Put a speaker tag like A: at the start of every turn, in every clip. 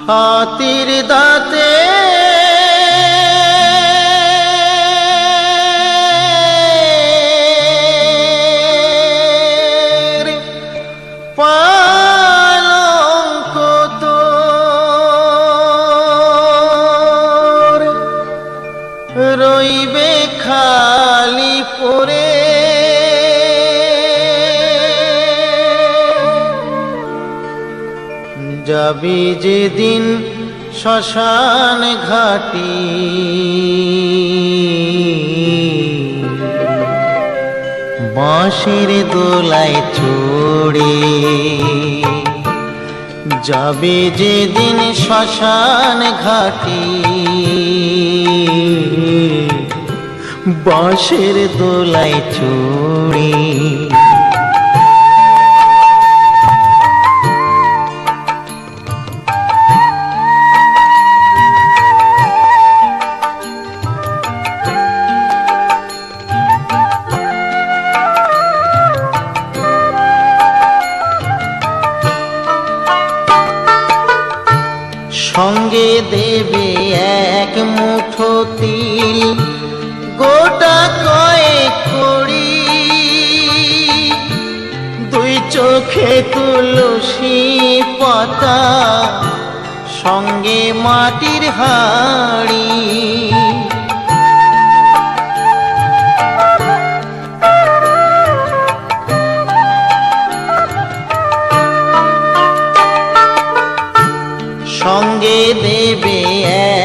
A: হাতির দাঁতে পালঙ্ক তোর রইবে খালি পড়ে, যাবি যেদিন শ্মশান ঘাটি বাঁশির দোলায় চড়ে, যাবি যেদিন শ্মশান ঘাটি বাঁশির দোলায় চড়ে। সঙ্গে দেবে এক মুঠো তিল, গোটা কয়েক কড়ি, দুই চোখে তুলসী পাতা, সঙ্গে মাটির হাঁড়ি। সঙ্গে দেবে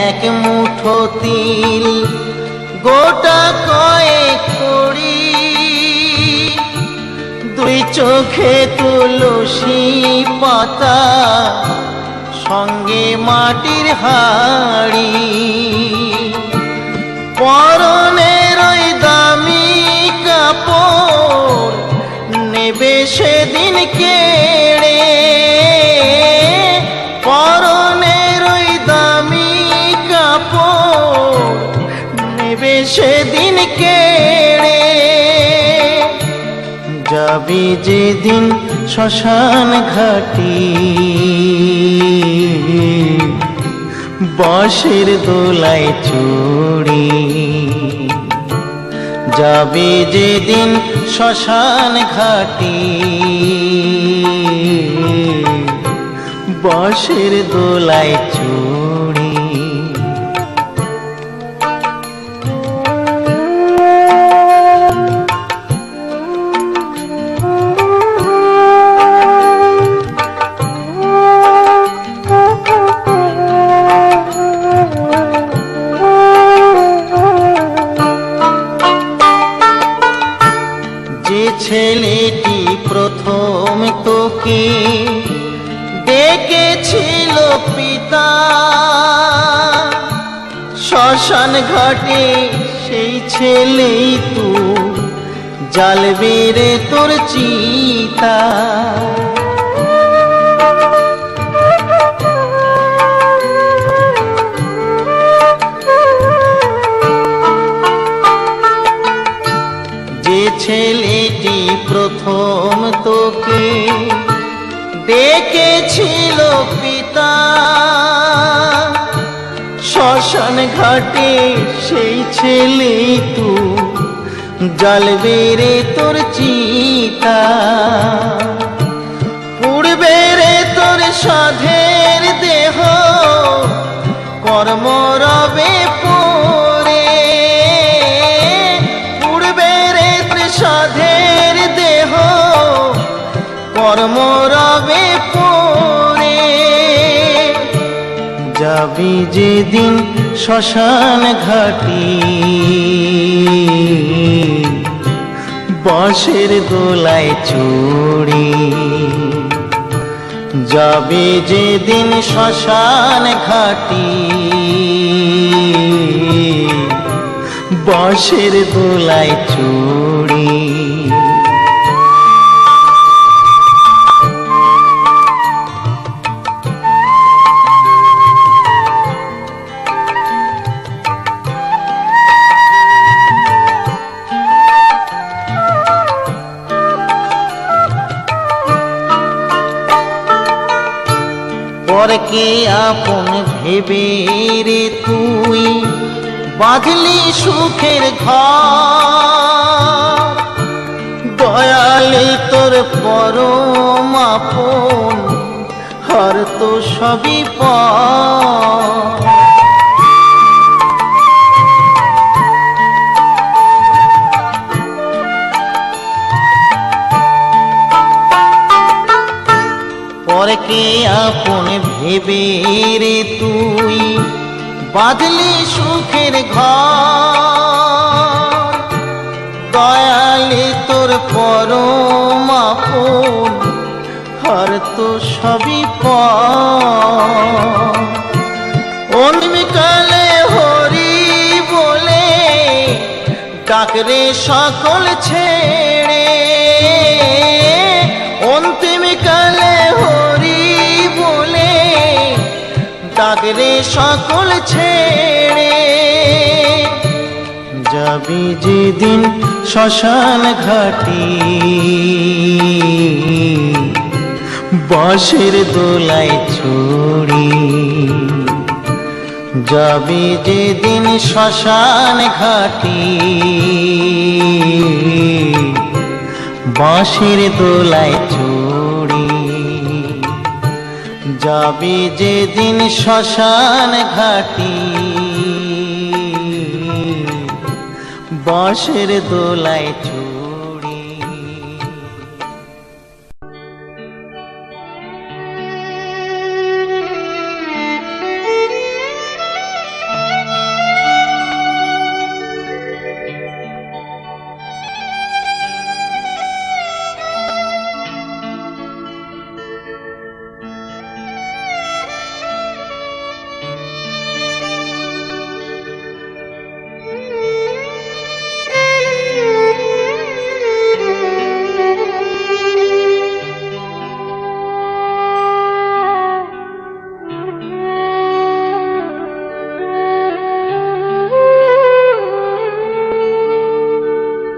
A: এক মুঠো তিল, গোটা কয়েক কড়ি, দুই চোখে তুলসী পাতা, সঙ্গে মাটির হাঁড়ি। পরনের ওই দামি কাপড় নেবে সেদিন কেড়ে, পরনের ওই দামি কাপড় নেবে সেদিন কেড়ে, যাবি যেদিন শ্মশান ঘাটি বাঁশির দোলায় চড়ে, যাবি যেদিন শ্মশান ঘাটি বাঁশির দোলায় চড়ে। যে ছেলেটি প্রথম তোকে ডেকেছিল পিতা, শ্মশান ঘাটে সেই ছেলেই তো জ্বালবে রে তোর চিতা। যে ছেলেটি প্রথম তোকে ডেকেছিল পিতা, শ্মশান ঘাটে সেই ছেলেই তো জ্বালবে রে তোর চিতা। পুড়বে রে তোর সাধের দেহ কর্ম রবে পরে, পুড়বে রে তোর সাধের দেহ কর্ম রবে পরে, যাবি যেদিন শ্মশান ঘাটি বাঁশির দোলায় চড়ে, যাবি যেদিন শ্মশান ঘাটি বাঁশের দোলায় চড়ে। পরকে আপন ভেবে রে তুই বাঁধলি সুখের ঘর, দয়ালে তোর পরম আপন হর তো সবই পর। পরকে আপন ভেবে রে তুই বাঁধলি সুখের ঘর, দয়ালে তোর পরম আপন হর তো সবই পর। অন্তিমকালে হরি বলে ডাকরে সকল ছেড়ে, অন্তিমকালে হরি বলে ডাকরে সকল ছেড়ে। যাবি যেদিন শ্মশান ঘাটে বাঁশের দোলায় চড়ে, যাবি যেদিন শ্মশান ঘাটে বাঁশের দোলায় চড়ে, যাবি যেদিন শ্মশান ঘাটে বাঁশের দোলায় চড়ে।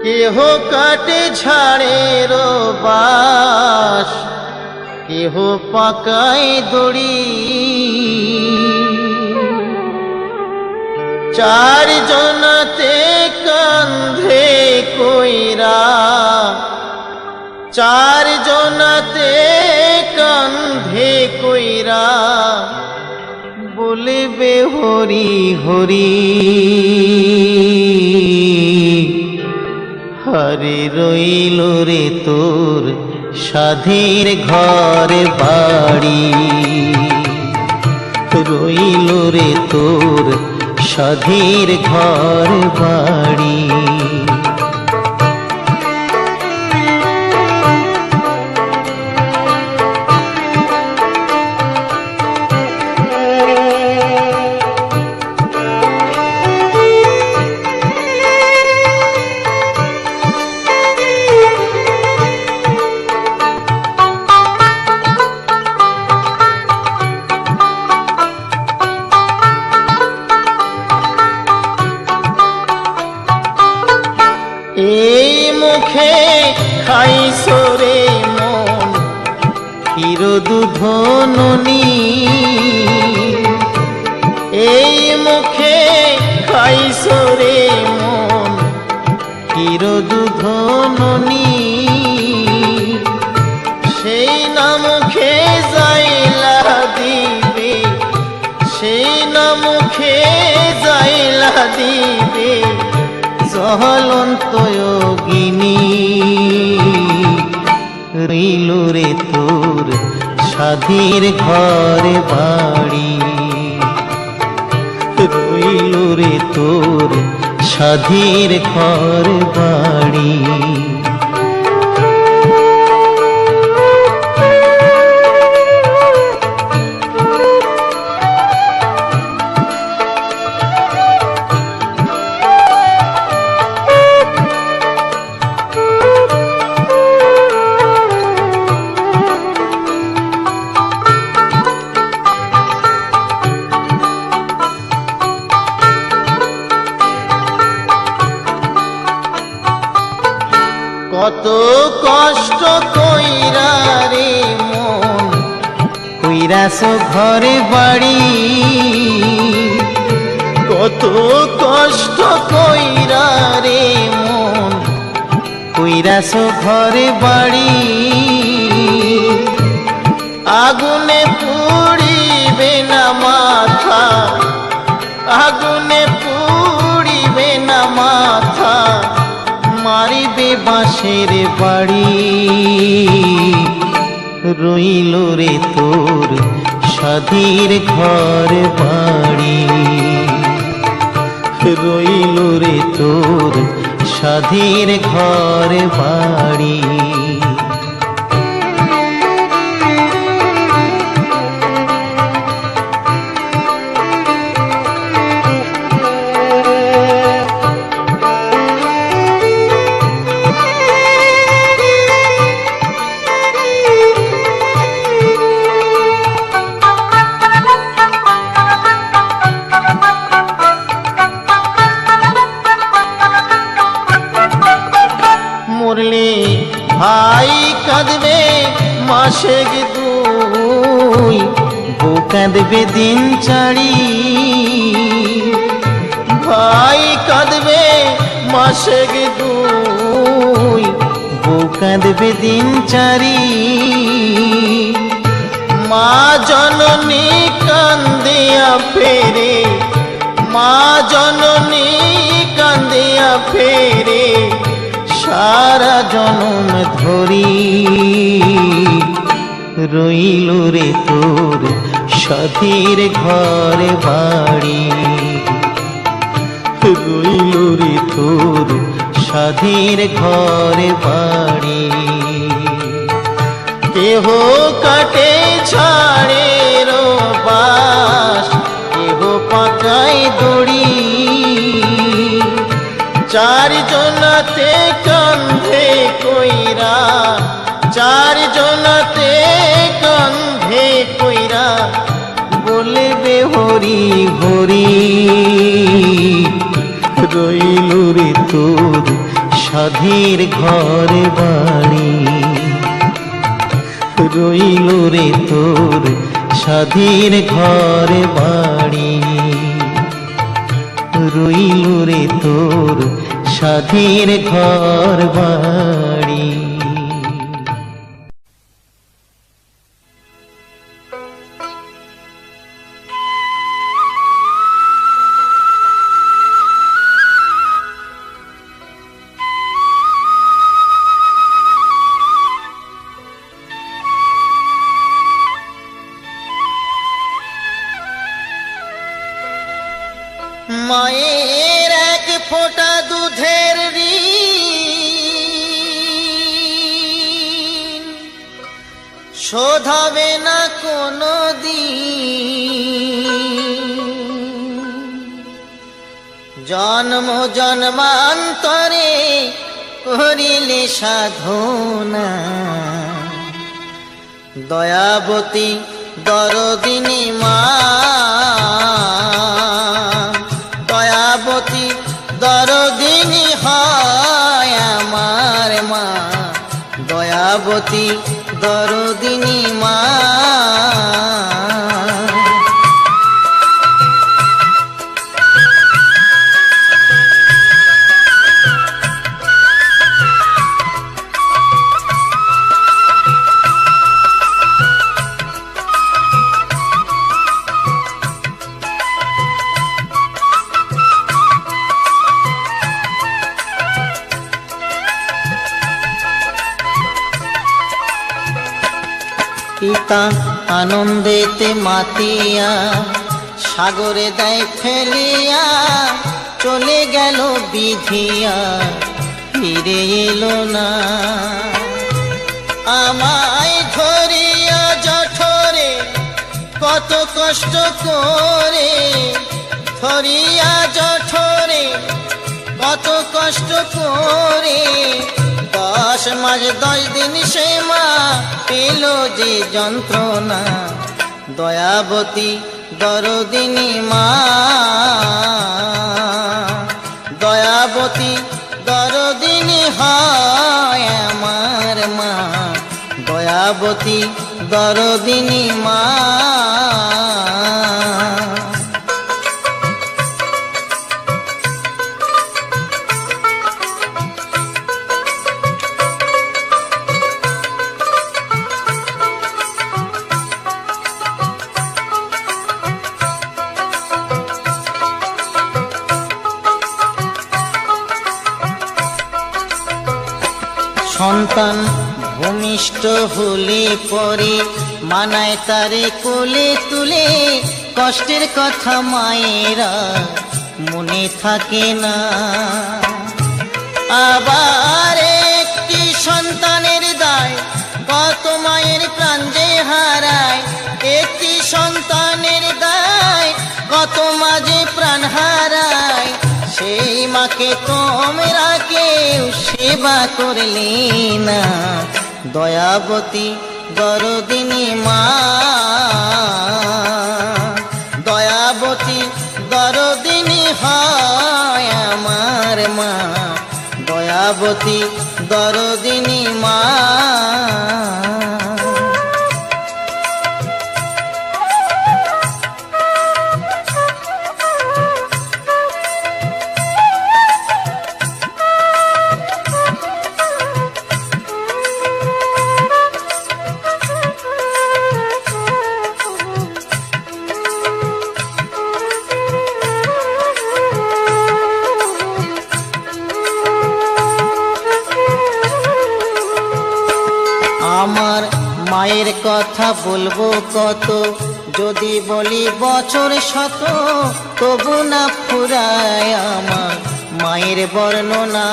A: কেহ কাটে ঝাড়ের বাঁশ, কেহ পাকায় দড়ি, চার জনাতে কান্ধে কইরা, চার জনাতে কান্ধে কইরা বলবে হরি হরি। হরে রইল রে তোর সাধের ঘর বাড়ি, রইল রে তোর সাধের ঘর বাড়ি। এই মুখে খাইছো রে মন ক্ষীর দুধ ননি, এই মুখে খাইছো রে মন ক্ষীর দুধ ননি, সেই না মুখে যাইলা দিবে, সেই না মুখে যাইলা দিবে জ্বলন্ত যোগিনী। রইল রে তোর সাধের ঘর বাড়ি, রইল রে তোর সাধের ঘর বাড়ি। কত কষ্ট কইরা রে মন কইরাছ ঘরে বাড়ি, কত কষ্ট কইরা রে মন কইরাছ ঘরে বাড়ি। আগুনে পুড়িবে না মাথা, আগুনে পুড়িবে না মাথা, মারিবে বাঁশের বাড়ি। রইল রে তোর স্বাধীর ঘর বাড়ি, রইল রে তোর স্বাধীর ঘর বাড়ি। মরলে ভাই কাঁদবে মাসে দুই, বউ কাঁদবে দিন চারি। ভাই কাঁদবে মাসে দুই, বউ কাঁদবে দিন চারি। মা জননী কান্দিয়া ফেরে, মা জননী কান্দিয়া ফেরে সারা জনম ধরি। রইল রে তোর স্বাধীর ঘর বাড়ি, রইল রে তোর স্বাধীর ঘর বাড়ি। কেহ কাটে ছাড়ে বাস, কেহ পাকায় দড়ি। চারজনাতে কান্ধে কইরা, চারজনাতে কান্ধে কইরা বলবে হরি হরি। রইল রে তোর স্বাধীর ঘর বাড়ি, রইল রে তোর স্বাধীর ঘর বাড়ি, রইল রে তোর স্বাধীর ঘর বাড়ি। মায়ের এক ফোঁটা দুধের ঋণ শোধ হবে না কোনো দিন। জন্ম জন্মান্তরে করিলে সাধনা, দয়াবতী দরদিনী মা, দয়াবতী দরদিনী হয় আমার মা, দয়াবতী দরদিনী মা। পিতা আনন্দেতে মাতিয়া সাগরে দেয় ফেলিয়া, চলে গেল বিধিয়া ফিরে এলো না। আমায় ধরিয়া জঠরে কত কষ্ট করে, ধরিয়া জঠরে কত কষ্ট করে, 10 মাস 10 দিন সে মা পেল যে যন্ত্রণা। দয়াবতী দরদিনী মা, দয়াবতী দরদিনী হয় দয়াবতী দরদিনী মা। সন্তান ভূমিষ্ঠ হলে পরে মানায় তারে কোলে তুলে, কষ্টের কথা মায়েরা মনে থাকে না। আবার একটি সন্তানের দায় কত মায়ের প্রাণ যে হারায়, একটি সন্তানের দায় কত মা যে প্রাণ হারায়। সেই মাকে তোমরা কেউ সেবা করলে না, দয়াবতী দরদিনী মা। দয়াবতী দরদিনী হয় আমার মা, দয়াবতী দরদিনী মা। আমার মায়ের কথা বলবো কত, যদি বলি বছর শত, তবু না ফুরায় আমার মায়ের বর্ণনা।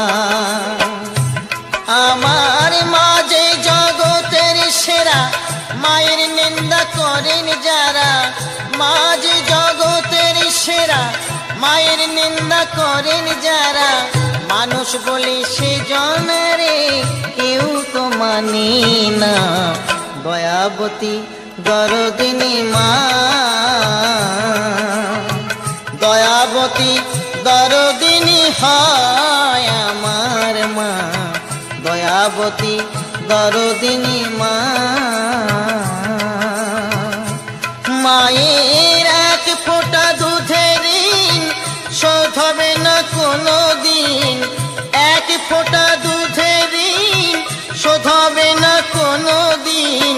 A: আমার মা যে জগতের সেরা, মায়ের নিন্দা করেন যারা। মা যে জগতের সেরা, মায়ের নিন্দা করেন যারা। মানুষ বলে সে জনরে কেউ তো মানে না, দয়াবতী দরদিনী মা। দয়াবতী দরদিনী হয় আমার মা, দয়াবতী দরদিনী মা। মায়ের এক ফোঁটা দুধের ঋণ শোধ হবে না কোনো দিন, এক ফোঁটা দুধের ঋণ শোধ হবে না কোনো দিন।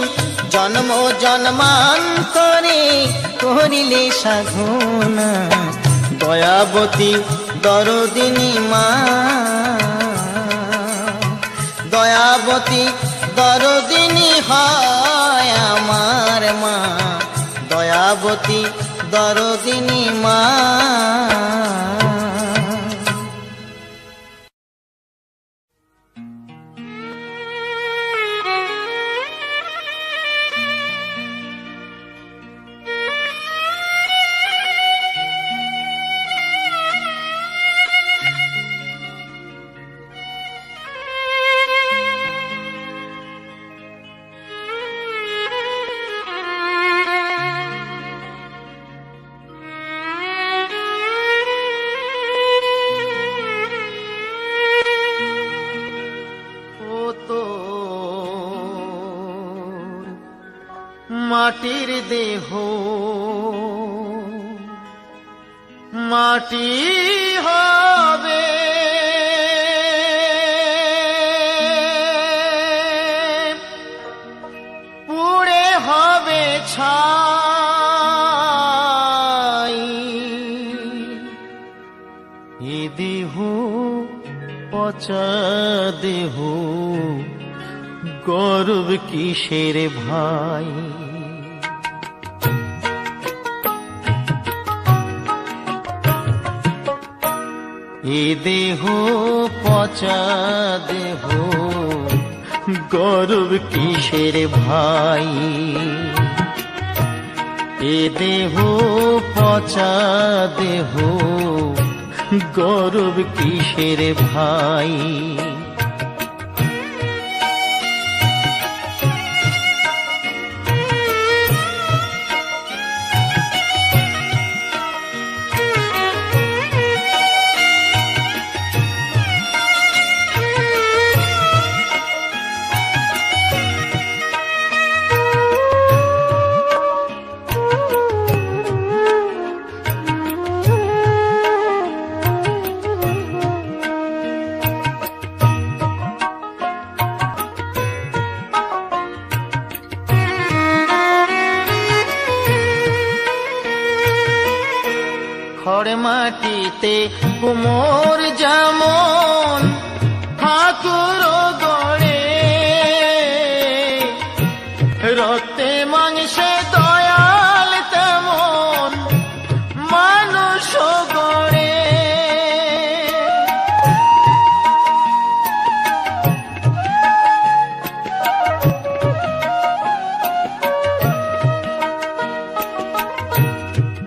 A: জন্ম জন্মান্তরে করিলে সাধনা, দয়াবতী দরদিনী মা। দয়াবতী দরদিনী হয় আমার মা, দয়াবতী দরদিনী মা। মাটির দেহ মাটি হবে, পুড়ে হবে ছাই। এ দেহ পচা দেহ, গর্ব কিসের ভাই। এ দেহ পচা দেহ, গর্ব কিসের ভাই। এ দেহ পচা দেহ, গর্ব কিসের ভাই। মাটিতে কুমোর যেমন ঠাকুর গড়ে, রক্তে মাংসে দয়াল তেমন মানুষ গড়ে।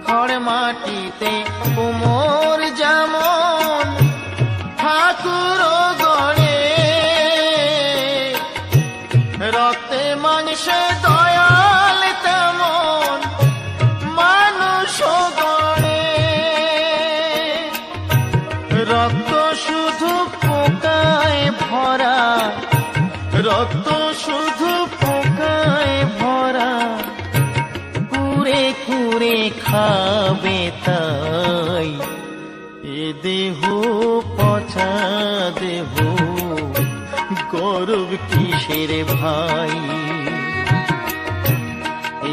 A: খড় মাটিতে কুমোর যেমন ঠাকুর গড়ে, রক্তে মাংসে দয়াল তেমন মানুষ গড়ে। রক্ত শুধু পোকায় ভরা, রক্ত শুধু পোকায় ভরা, কুরে কুরে খাবে তাই এ দেহ পচা দেহ, গৌরব কিসের ভাই?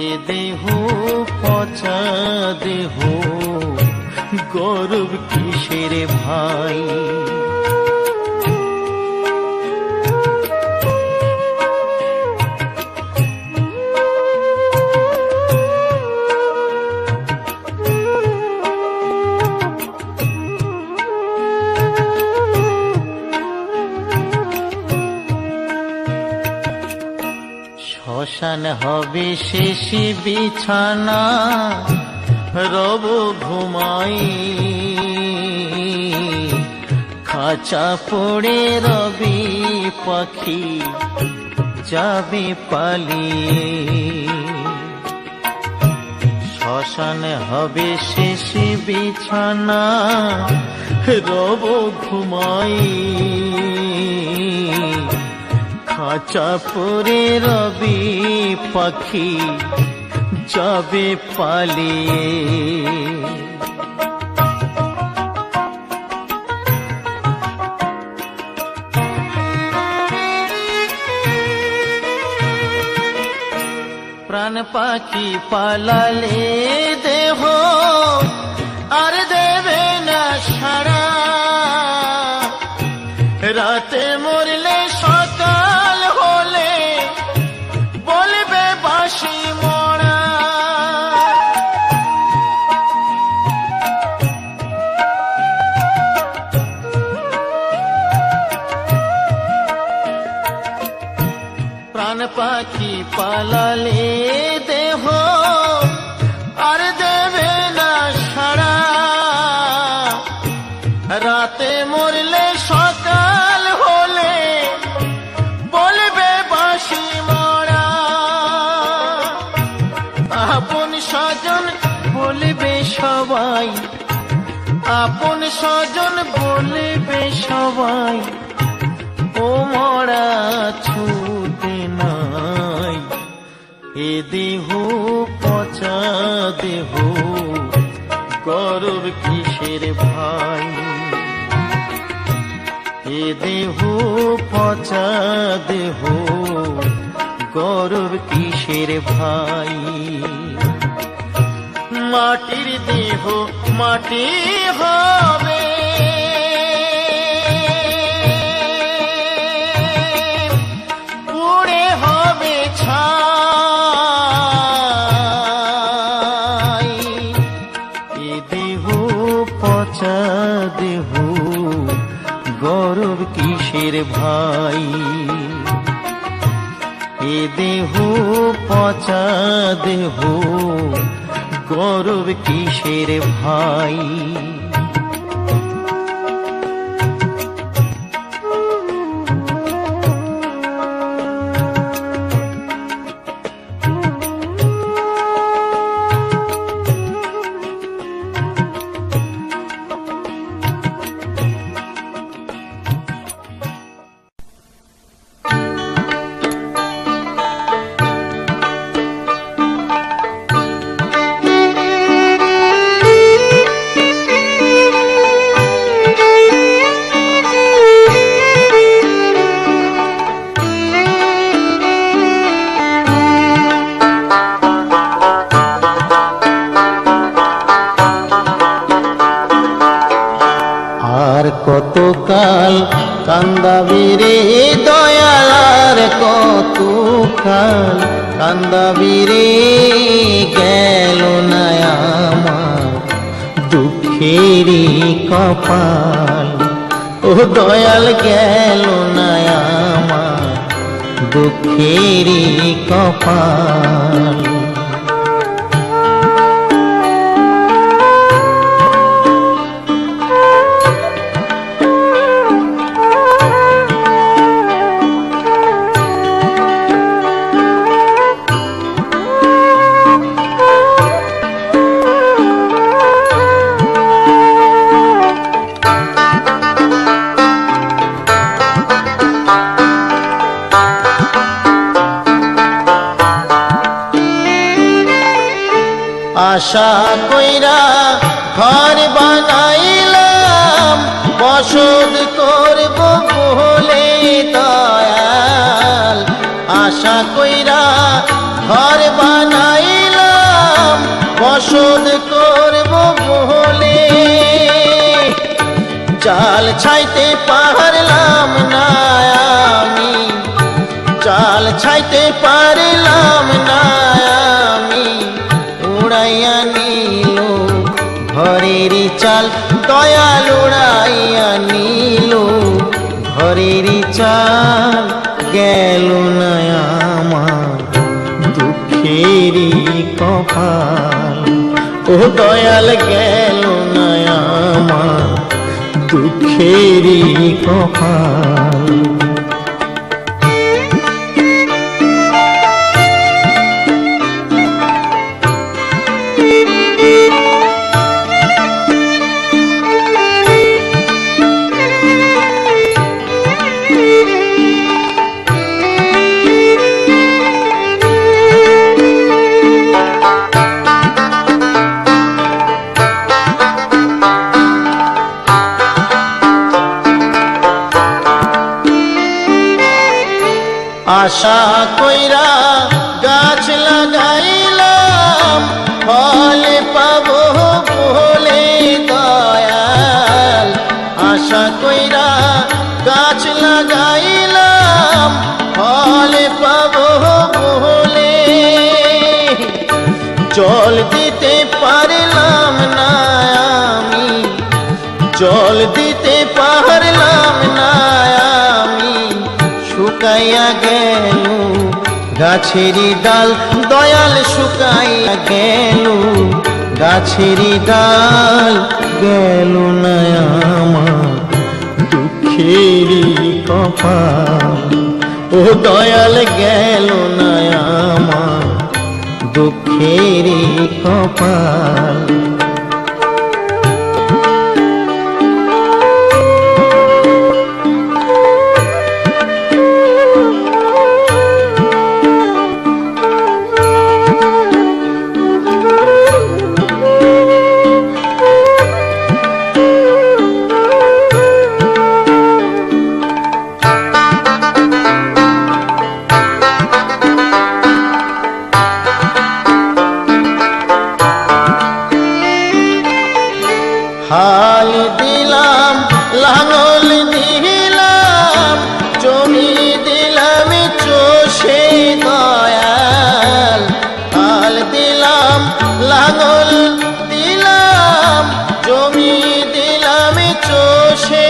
A: এ দেহ পচা দেহ, গৌরব কিসের ভাই? শ্মশান হবে শেষ বিছানা, রব ঘুমাই, খাঁচা পড়ে রবি পাখি যাবে পালিয়ে। শ্মশান হবে শেষ বিছানা, রব ঘুমাই, খাঁচা পরে রবি পাখি যাবে পালিয়ে। প্রাণ পাখি পালালে দেহ আর দেবে না সাড়া, রাতে মরলে সকাল হলে বলবে বাঁশি মরা। প্রাণ পাখি পালালে দেহ আর দেবে না সাড়া, রাতে মরলে সকাল হলে বলবে বাঁশি মরা। আপন স্বজন বলবে সবাই, আপন স্বজন বলবে সবাই, ও মরা ছুটে নাই। এ দেহ পচা দেহ, গৌরব কিসের ভাই? এ দেহ পচা দেহ, গৌরব কিসের ভাই? মাটির দেহ মাটি হবে, পুড়ে হবে ছাই। এ দেহ পচা দেহ, গৌরব কিসের ভাই? এ দেহ পচা দেহ, গৌরব কিসের ভাই? কতকাল কান্দাবি রে দয়াল, আর কতকাল কান্দাবি রে, গেল না আমার দুঃখেরই কপাল। ও দয়াল গেল না আমার দুঃখেরই কপাল। আশা কইরা ঘর বানাইলাম, বসত করব বলে দয়াল। আশা কইরা ঘর বানাইলাম, বসত করব বলে, চাল ছাইতে পারলাম না আমি, চাল ছাইতে পারলাম না আমি, উড়াইয়া নিল ঘরেরই চাল দয়াল, উড়াইয়া নিল ঘরেরই চাল, গেল না আমার দুঃখেরই কপাল। ও দয়াল গেল না আমার দুঃখেরই কপাল। আশা কইরা গাছ লাগাইলাম, ফল পাবো বলে দয়াল। আশা কইরা গাছ লাগাইলাম, ফল পাবো বলে, জল দিতে পারলাম না আমি, জল দিতে পারলাম না আমি, শুকাইয়া গেল গাছেরই ডাল দয়াল, শুকাইয়া গেল গাছেরই ডাল, গেল না আমার দুঃখেরই কপাল। ও দয়াল গেল না আমার দুঃখেরই কপাল। হাল দিলাম লাঙল দিলাম, জমি দিলাম চষে দয়াল। হাল দিলাম লাঙল দিলাম, জমি দিলাম চষে,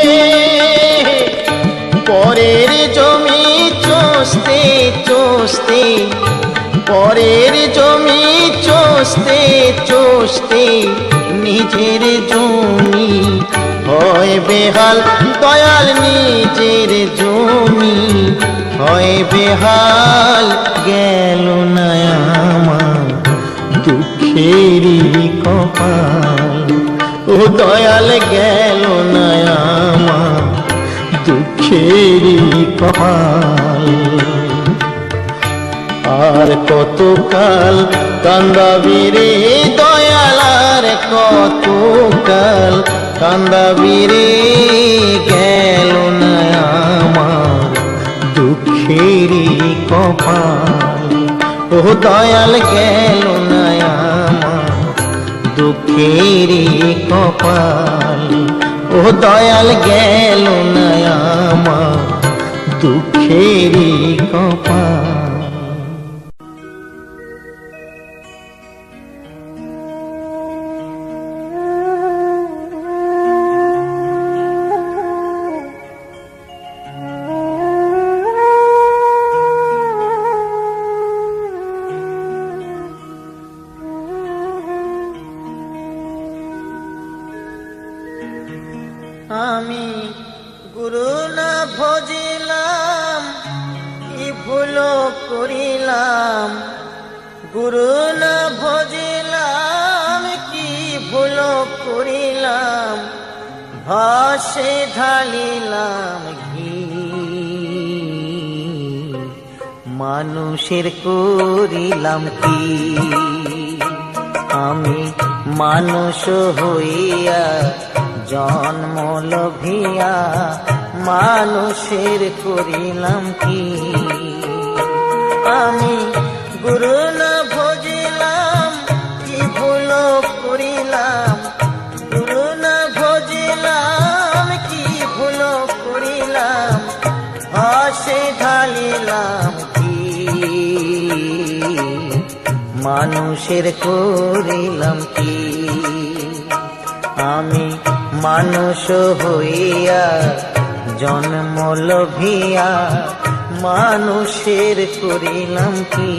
A: পরের জমি চষতে চষতে, পরের জমি চষতে চষতে, নিজের জমি হয় বেহাল দয়াল, নিজের জমি হয় বেহাল, গেল না আমার দুঃখেরই কপাল। ও দয়াল গেল না আমার দুঃখেরই কপাল। আর কতকাল কান্দাবি রে দয়াল, আর কতকাল কান্দাবি রে, গেল না আমার দুঃখেরই কপাল। ও দয়াল গেল না আমার দুঃখেরই কপাল। ও ও দয়াল গেল না আমার দুঃখেরই কপাল। আমি গুরু না ভজিলাম, কি ভুল করিলাম। গুরু না ভজিলাম, কি ভুল করিলাম। ভাসে ঢালিলাম ঘি, মানুষের করিলাম কি। আমি মানুষ হইয়া জন্ম লোভিয়া মানুষের করিলাম কি। আমি গুরু না ভজিলাম, কি ভুল করিলাম। গুরু না ভজিলাম, কি ভুল করিলাম। ভাসে ঢালিলাম কি, মানুষের করিলাম কি। আমি মানুষ হইয়া জন্ম লোভিয়া মানুষের করিলাম কি।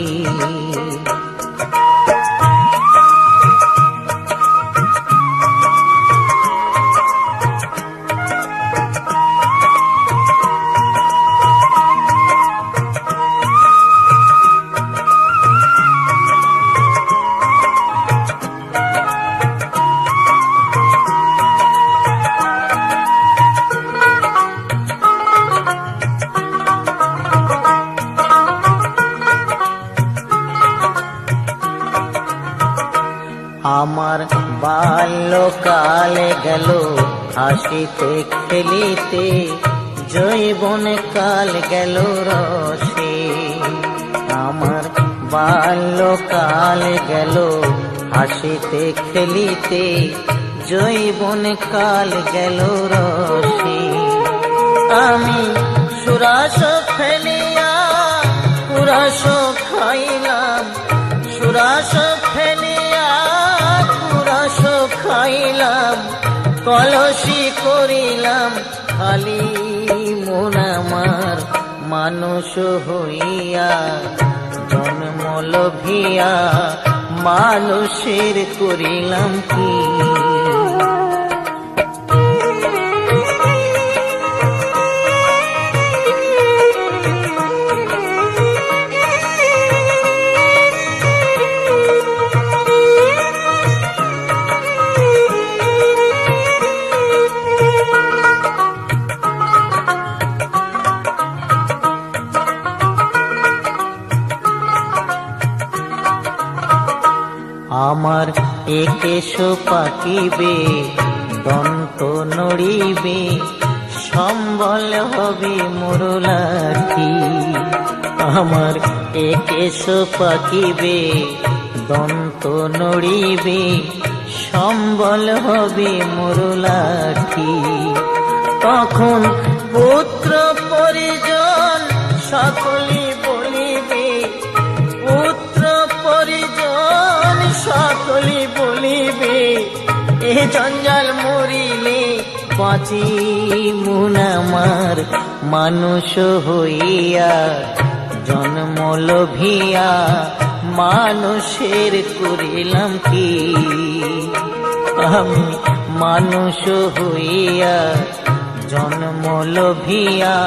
A: আমার বাল্যকালে গেল হাসিতে খেলিতে, যৌবন কাল গেল রসে। আমার বাল্যকাল গেল হাসিতে খেলিতে, যৌবন কাল গেল রসে। আমি সুরাস ফেলিয়া কুরাস খাইলাম, সুরাস ফেলিয়া কুরাস খাইলাম। কলসি করিলাম খালি মন আমার, মানুষ হইয়া জন্ম লোভিয়া মানুষের করিলাম কি। আমার একেশ পাকিবে, দন্ত নড়িবে, সম্বল হবে মোর লাঠি। আমার একেশ পাকিবে, দন্ত নড়িবে, সম্বল হবে মোর লাঠি। তখন পুত্র পরিজন সকলে বলিবে, পুত্র পরিজন সকলে বলিবে, এ জঞ্জাল মরিলে বাঁচি মন আমার, মানুষ হইয়া জন্ম লোভিয়া মানুষের করিলাম কি। আমি মানুষ হইয়া জন্ম লোভিয়া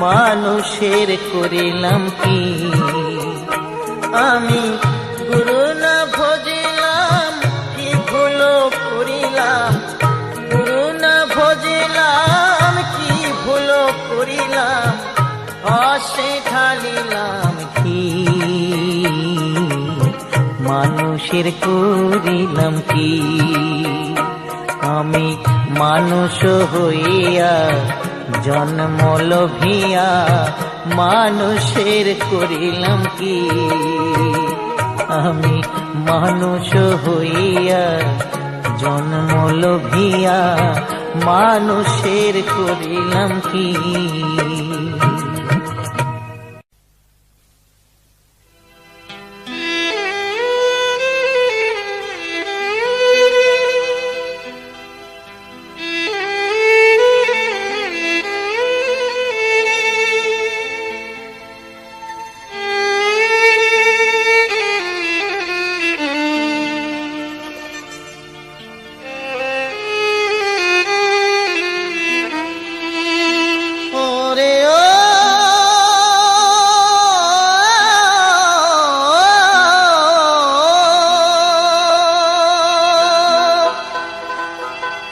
A: মানুষের করিলাম কি। আমি গুরু না ভজিলাম, কি ভুল করিলাম। গুরু না ভজিলাম, কি ভুল করিলাম। হাসে ঢালিলাম কি, মানুষের করিলাম কি। আমি মানুষ হইয়া জন্ম লোভিয়া মানুষের করিলাম কি। আমি মানুষ হইয়া জন্ম লোভিয়া মানুষের করিলাম কি।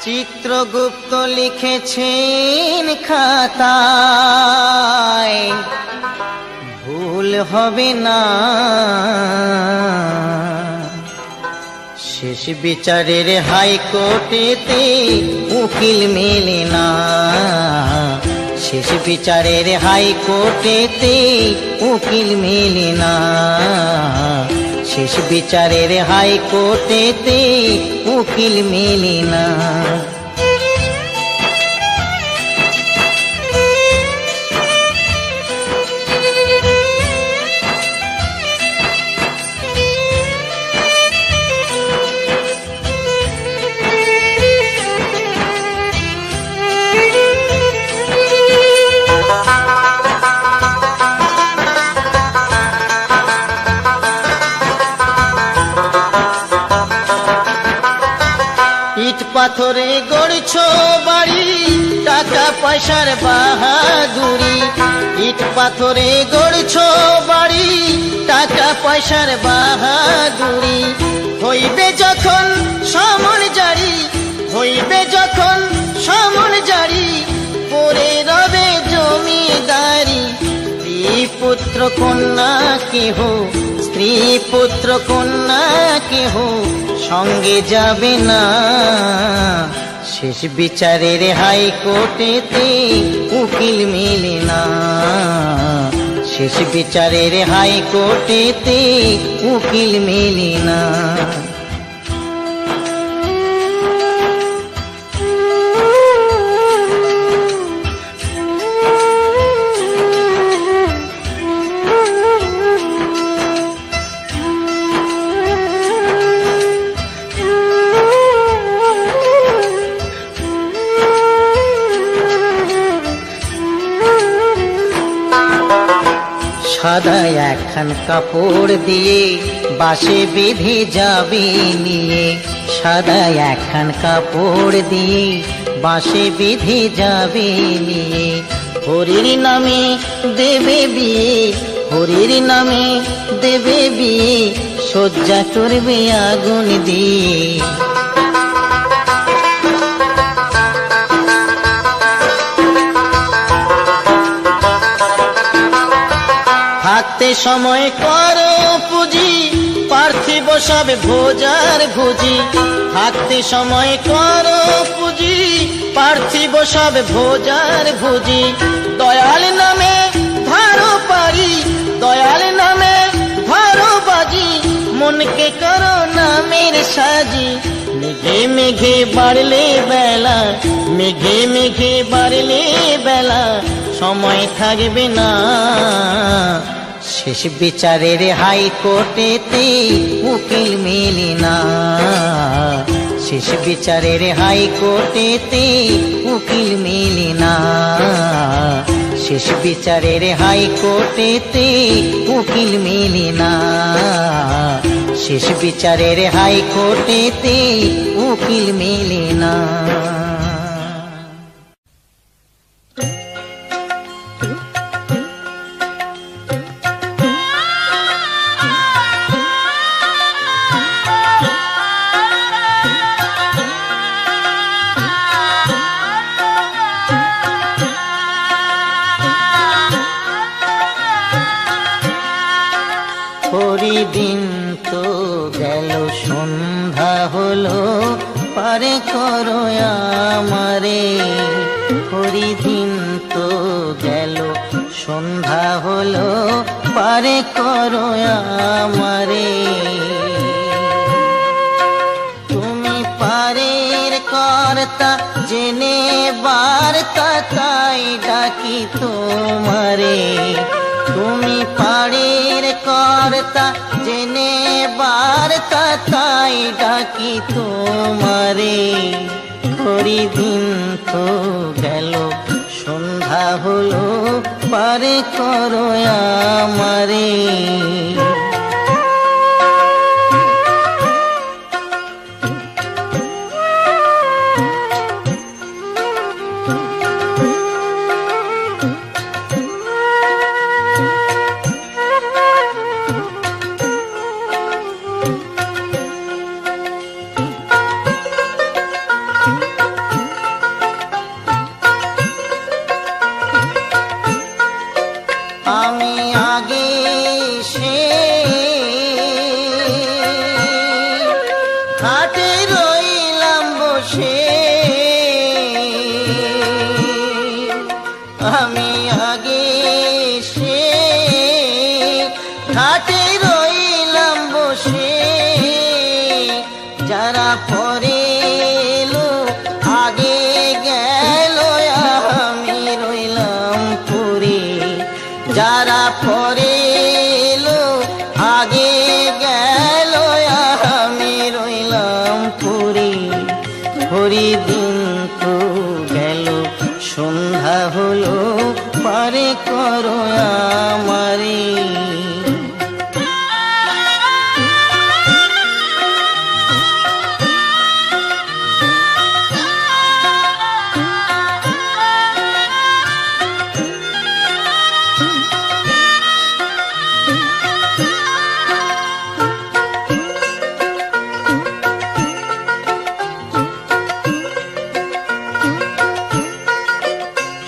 A: চিত্রগুপ্ত লিখেছেন খাতায়, ভুল হবে না। শেষ বিচারের হাইকোর্টেতে উকিল মেলে না। শেষ বিচারের হাইকোর্টেতে উকিল মেলে না। শেষ বিচারের হাইকোর্টেতে উকিল মেলে না। ইট পাথরে গড়ছো বাড়ি, টাকা পয়সার বাহাদুরি। ইট পাথরে গড়ছো বাড়ি, টাকা পয়সার বাহাদুরি। হইবে যখন সমন জারি, হইবে যখন সমন জারি, পরে রবে জমিদারি। স্ত্রী পুত্র কন্যা কেহ, স্ত্রী পুত্র কন্যা কেহ সঙ্গে যাবে না। শেষ বিচারের হাইকোর্টেতে উকিল মেলে না। শেষ বিচারের হাইকোর্টেতে উকিল মেলে না। সাদা একখান কাপড় দিয়ে বাঁশে বেঁধে যাবে নিয়ে। সাদা একখান কাপড় দিয়ে বাঁশে বেঁধে যাবে নিয়ে। হরির নামে দেবে বিয়ে, হরির নামে দেবে বিয়ে, সজ্জা করবে আগুন দিয়ে। থাকতে সময় করো পুঁজি, পার্থিব সব ভোজার ভুজি। থাকতে সময় করো পুঁজি, পার্থিব সব ভোজার ভুজি। দয়াল নামে ধারো পারি, দয়াল নামে ধারো বাজি, মনকে করো নামের সাজি। মেঘে মেঘে বাড়লে বেলা, মেঘে মেঘে বাড়লে বেলা, সময় থাকবে না। শেষ বিচারের হাইকোর্টেতে উকিল মেলে না। শেষ বিচারের হাইকোর্টেতে উকিল মেলে না। শেষ বিচারের হাইকোর্টেতে উকিল মেলে না। শেষ বিচারের হাইকোর্টেতে উকিল মেলে না। দিন তো গেল, সন্ধ্যা হলো, পারে করো আমারে। হরিদিন তো গেল, সন্ধ্যা হলো, পারে করো আমারে। তুমি পারের কর্তা, জেনে বার্তা তাই ডাকি তোমারে। তুমি পাড়ের কর্তা জেনে বার্তা তাই ডাকি তোমারে। ঘড়ি দিন তো গেল সন্ধ্যা হলো পারে করো আমারে। আমি আগে সে ঘাটে রইলাম বসে। আমি আগে সে ঘাটে রইলাম বসে। যারা পরে এলো আগে গেল আমি রইলাম পরে। যারা পরে এলো আগে গেল আমি রইলাম পরে। হরি দিন তো গেল সন্ধ্যা হলো পারে করো আমারে।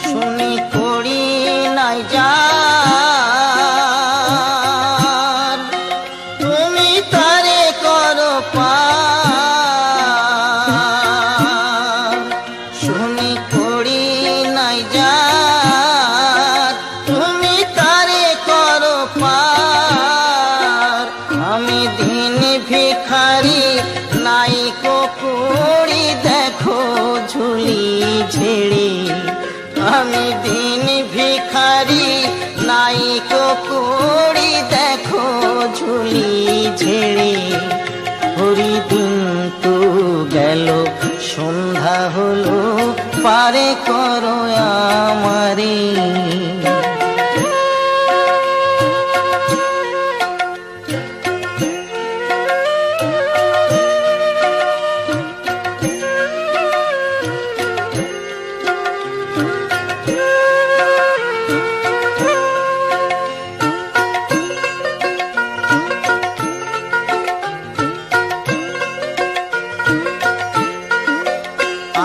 A: শুনি করি নাই যার তুমি তারে করো পার। শুনি করি নাই যার তুমি তারে করো পার। আমি দিন ভিখারি নাই কুড়ি দেখো ঝুলি ঝেড়ে। আমি দিন ভিখারি নাই কুড়ি দেখো ঝুলি ঝেড়ে। হরি দিন তো গেল সন্ধ্যা হলো পারে করো আমারে।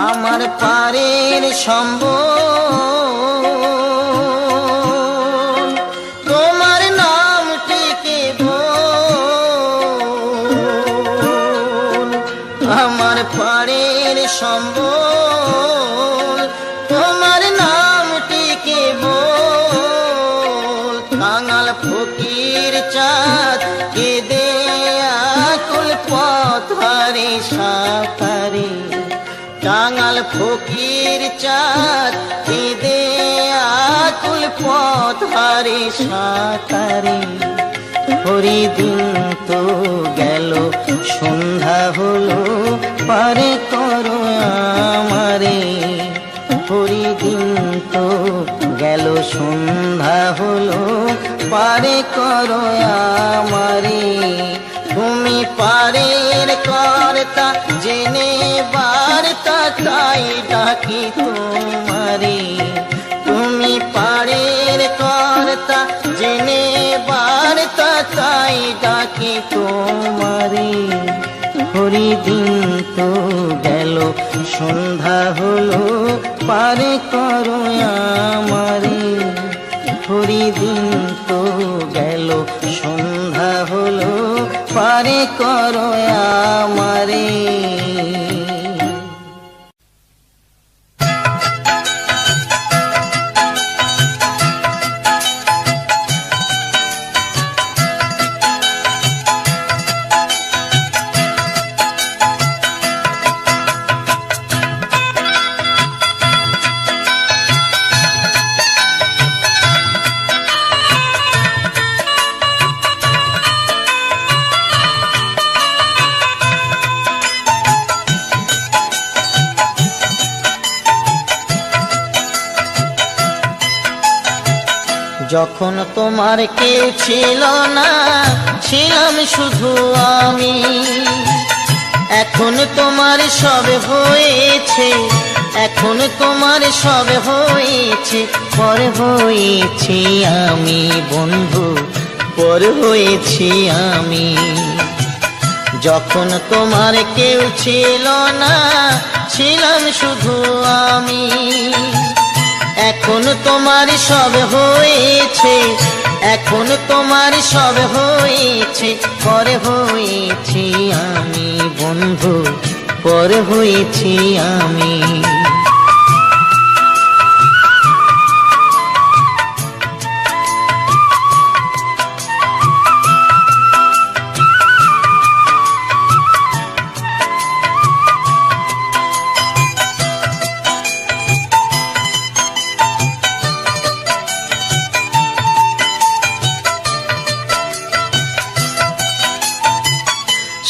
A: আমার পারের সম্বল তোমার নামটিকে বল। আমার পারের সম্বল তোমার নামটিকে বল। কাঙাল ফকির চাঁদ কেঁদে আকুল পথরে সাঁতারে। কাঙাল ফকির চাঁদ কেঁদে আকুল পথরে সাঁতারে। হরি দিন তো গেল সন্ধ্যা হলো পারে করো আমারে। হরি দিন তো গেল সন্ধ্যা হলো পারে করো আমারে। তুমি পারের কর্তা জেনে বার্তা তাই ডাকি তোমারে। তুমি পারের কর্তা জেনে বার্তা তাই ডাকি তোমারে। হরি দিন তো গেল সন্ধ্যা হলো পারে করো আমারে। হরি দিন তো গেল সন্ধ্যা হলো পারে করো আমারে। যখন তোমার কেউ ছিল না, ছিলাম শুধু আমি। এখন তোমার সব হয়েছে, এখন তোমার সব হয়েছে, পর হয়েছি আমি বন্ধু, পর হয়েছি আমি। যখন তোমার কেউ ছিল না, ছিলাম শুধু আমি। এখন তোমার সব হয়েছে, এখন তোমার সব হয়েছে, পর হয়েছি আমি বন্ধু, পর হয়েছি আমি।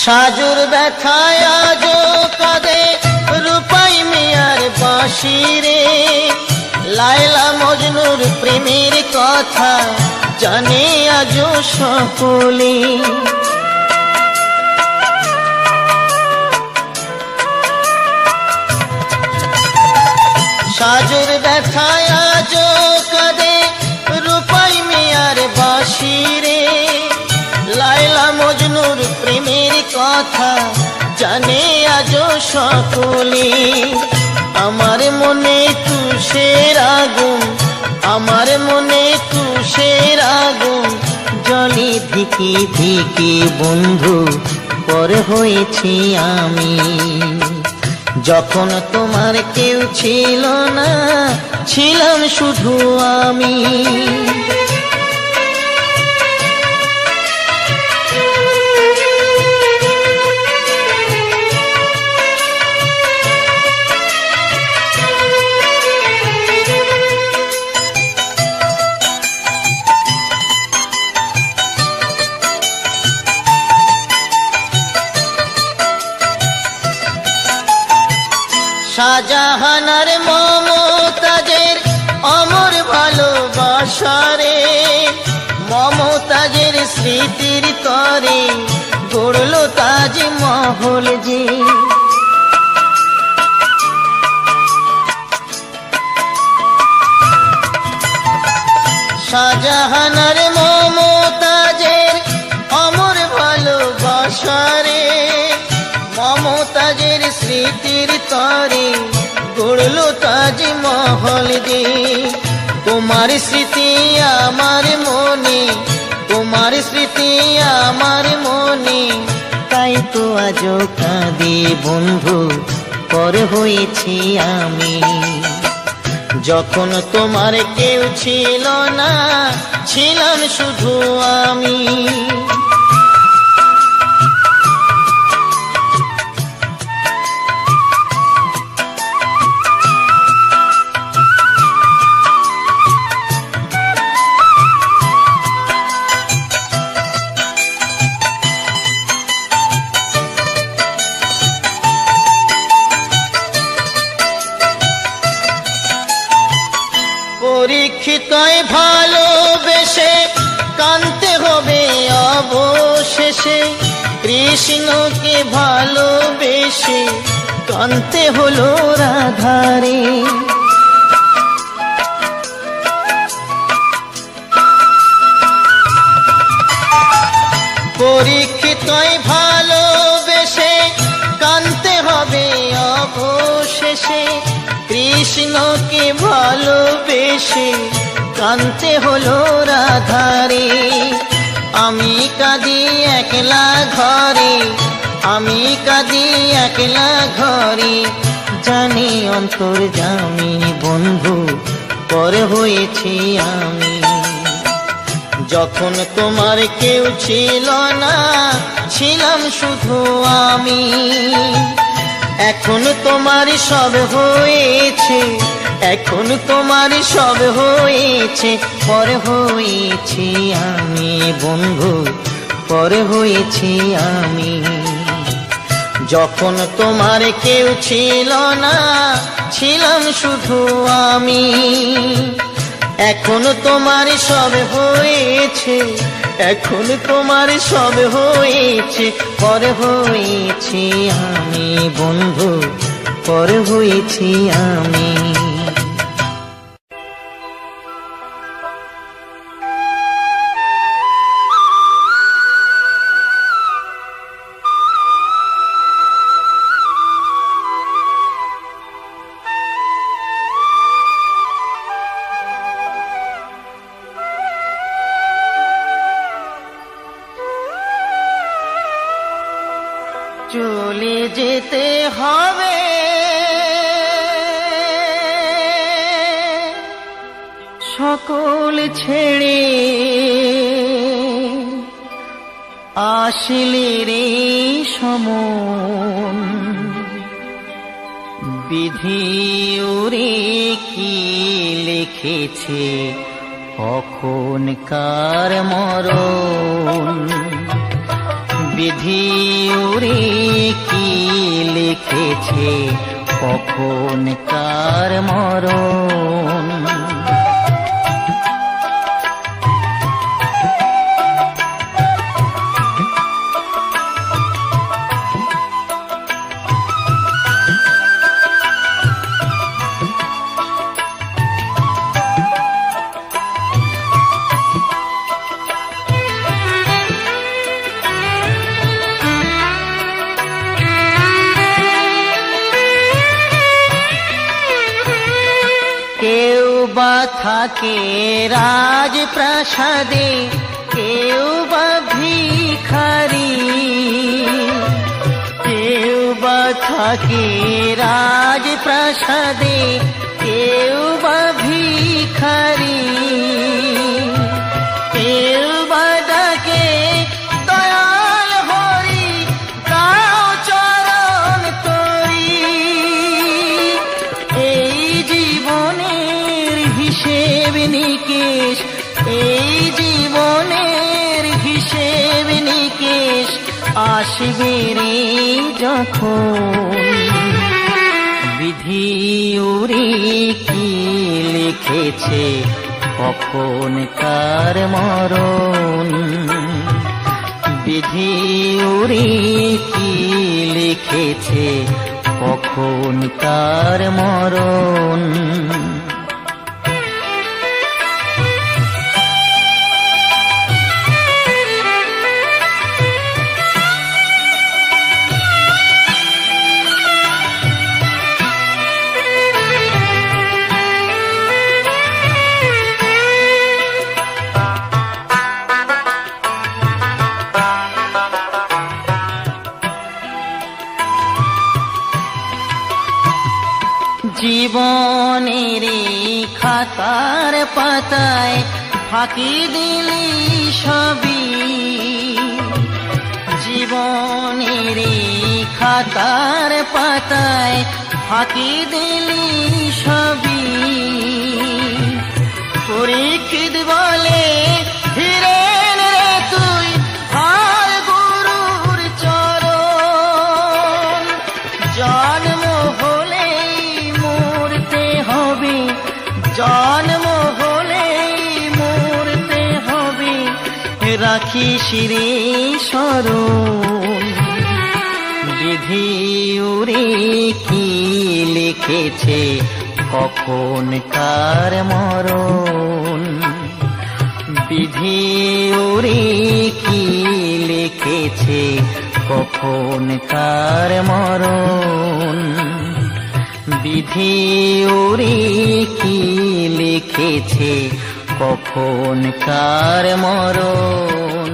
A: সাজুর ব্যথায় আজো কাঁদে রূপাই মিয়ার বাঁশি রে। লায়লা মজনুর প্রেমের কথা জানে আজো সকলে। সাজুর ব্যথায় আজো কাঁদে রূপাই মিয়ার বাঁশি রে। লায়লা মজনুর প্রেমের কথা জানে আজো সকলে। আমার মনে তুষের আগুন, আমার মনে তুষের আগুন জলে ধিকি ধিকি বন্ধু, পর হয়েছি আমি। যখন তোমার কেউ ছিল না, ছিলাম শুধু আমি। শাহজাহানার মমতাজের অমর ভালোবাসারে, মমতাজের স্মৃতির তরে গড়ল তাজমহল যে। শাহজাহানার মমতাজের অমর ভালোবাসারে, মমতাজের স্মৃতির তরে গড়ল তাজমহল যে। তোমার স্মৃতি আমার মনে, তোমার স্মৃতি আমার মনে, তাই তো আজো কাঁদি বন্ধু, পর হয়েছি আমি। যখন তোমার কেউ ছিল না, ছিলাম শুধু আমি। পরীক্ষিতয় ভালোবেসে কানতে হবে অবশেষে, কৃষ্ণকে ভালোবেসে কানতে হলো রাধারে। পরীক্ষিতয় ভালোবেসে কানতে হবে অবশেষে, কৃষ্ণকে ভালোবেসে কানতে হলো রাধারে। আমি কাঁদি একলা ঘরে, আমি কাঁদি একলা ঘরে, জানি অন্তর্যামী বন্ধু, পর হয়েছি আমি। যখন তোমার কেউ ছিল না, ছিলাম শুধু আমি। এখন তোমার সব হয়েছে, এখন তোমার সব হয়েছে, পর হয়েছি আমি বন্ধু, পর হয়েছি আমি। যখন তোমার কেউ ছিল না, ছিলাম শুধু আমি। এখন তোমার সব হয়েছে, এখন তোমার সব হয়েছে, পর হয়েছি আমি বন্ধু, পর হয়েছি আমি। চলে যেতে হবে সকল ছেড়ে, আসলে রে সমন বিধি ওরে কি লিখেছে কখন কার মরণ, বিধি ওরে কি লিখেছে কখন কার মরণ। কেউ বা থাকে রাজপ্রাসাদে, কেউ বা ভিখারি, কেউ বা থাকে রাজপ্রাসাদে, কেউ বা ভিখারি, কেউ বা ডাকে দয়াল হরি, গাও চরণ তরি। এই জীবনের হিসেব নিকেশ, এই জীবনের হিসেব নিকেশ আসবে রে যখন, বিধি ওরে কি লিখেছে কখন কার মরণ, বিধি ওরে কি লিখেছে কখন কার মরণ। জীবনের খাতার পাতায় ফাঁকি দিলি সবই, জীবনের খাতার পাতায় ফাঁকি দিলি সবই। পরীক্ষিত বলে ফিরেন রে তুই আর গুরুর চরণ, জন্ম হলেই মরতে হবে, জন্ম হলেই মরতে হবে, রাখিস রে স্মরণ, বিধি ওরে কি লিখেছে কখন কার মরণ, বিধি ওরে কি লিখেছে কখন কার মরণ, বিধি ওরে কি লিখেছে কখন কার মরণ।